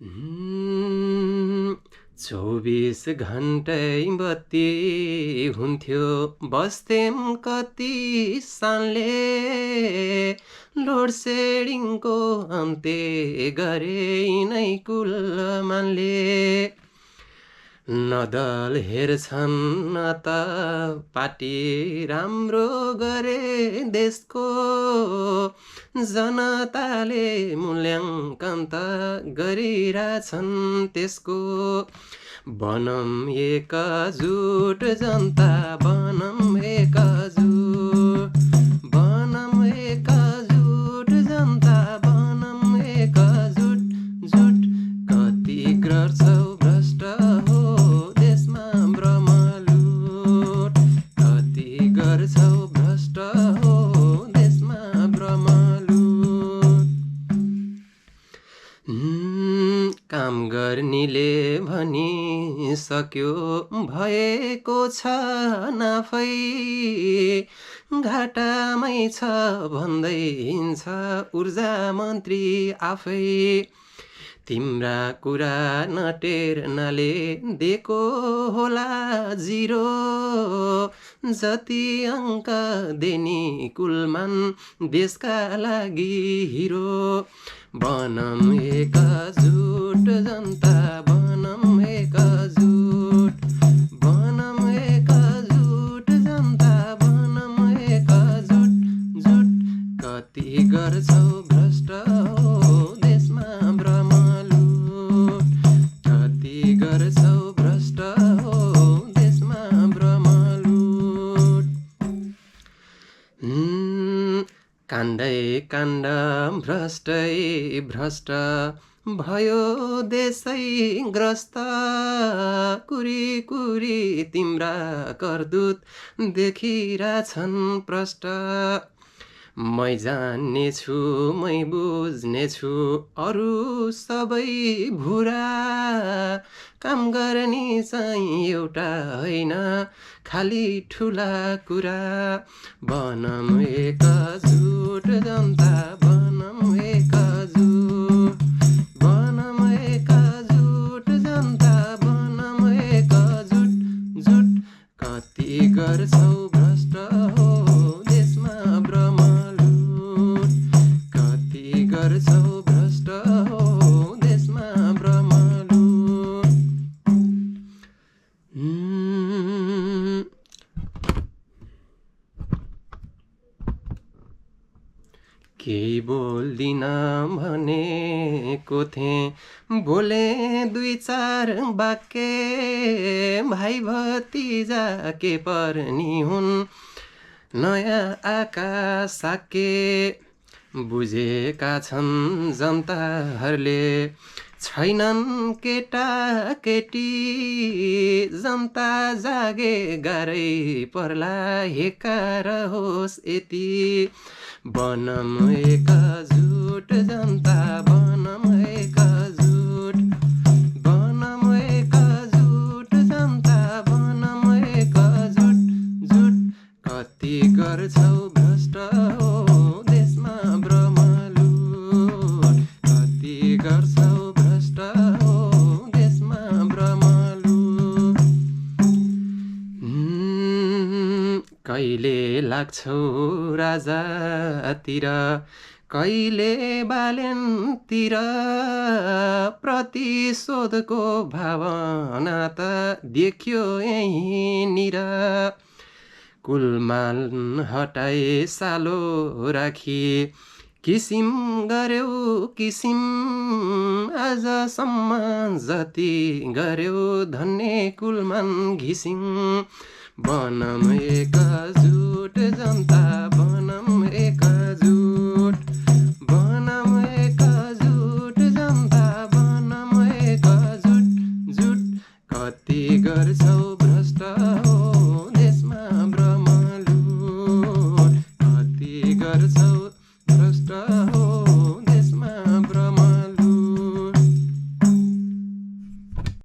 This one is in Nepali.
Hmm, 24 घन्टै बत्ती हुन्थ्यो बस्तेम कति सानले लोड सेडिङको अन्त्य गरे यिनै कुलमानले न दल हेर्छन् न त पार्टी राम्रो गरे देशको जनताले मूल्याङ्कन त गरिरहेछन् त्यसको बनम एकजुट जनता बनम एकजुट बनम एकजुट जनता बनम एकजुट जुट कति गर्छौ भ्रष्ट हो देशमा ब्रह्मलुट कति गर्छौ भ्रष्ट हो देशमा ब्रह्मलुट काम गर्नेले भनिसक्यो भएको छ नाफै घाटामै छ भन्दै हिँड्छ ऊर्जा मन्त्री आफै तिम्रा कुरा नटेर्नाले दिएको होला जिरो जति अङ्क देनी कुलमान देशका लागि हिरो बनम एकजुट जनता बनम एकजुट बनम एकजुट जनता बनम एकजुट जुट कति गर्छौ भ्रष्ट हो देशमा ब्रह्मलुट कति गर्छौ भ्रष्ट हो देशमा ब्रह्मलुट काण्डै काण्ड भ्रष्टै भ्रष्ट भयो देशै ग्रस्त कुरी कुरी तिम्रा करदूत देखिरहेछन् प्रष्ट मै जान्नेछु मै बुझ्नेछु अरू सबै भुरा काम गर्ने चाहिँ एउटा होइन खाली ठुला कुरा बनम एकजुट जनता बनम एकजुट बनम एकजुट जनता बनम एकजुट जुट कति गर्छौ भ्रष्ट हो देशमा ब्रह्मलुट कति गर्छौ भ्रष्ट हो देशमा ब्रह्मलुट केही बोल्दिन भनेको थिएँ बोले 2-4 वाक्य भाइ भतिजा के पर्नी हुन् नयाँ आकाश साके बुझेका छन् जनताहरूले छैनन् केटा केटी जनता जागे गाह्रै पर्ला हेकार होस् यति बनम एकजुट जनता बनम एकजुट बनम एकजुट जनता बनम एकजुट जुट कति गर्छौ भ्रष्ट हो देशमा ब्रह्मलुट कति गर्छौ भ्रष्ट हो देशमा ब्रह्मलुट कहिले लाग्छौ राजातिर कहिले बालेनतिर प्रतिशोधको भावना त देखियो यहीँनिर कुलमान हटाए सालो राखी किसिम गर्यौ किसिम आजसम्म जति गर्यौ धन्य कुलमान घिसिङ बनम एकजुट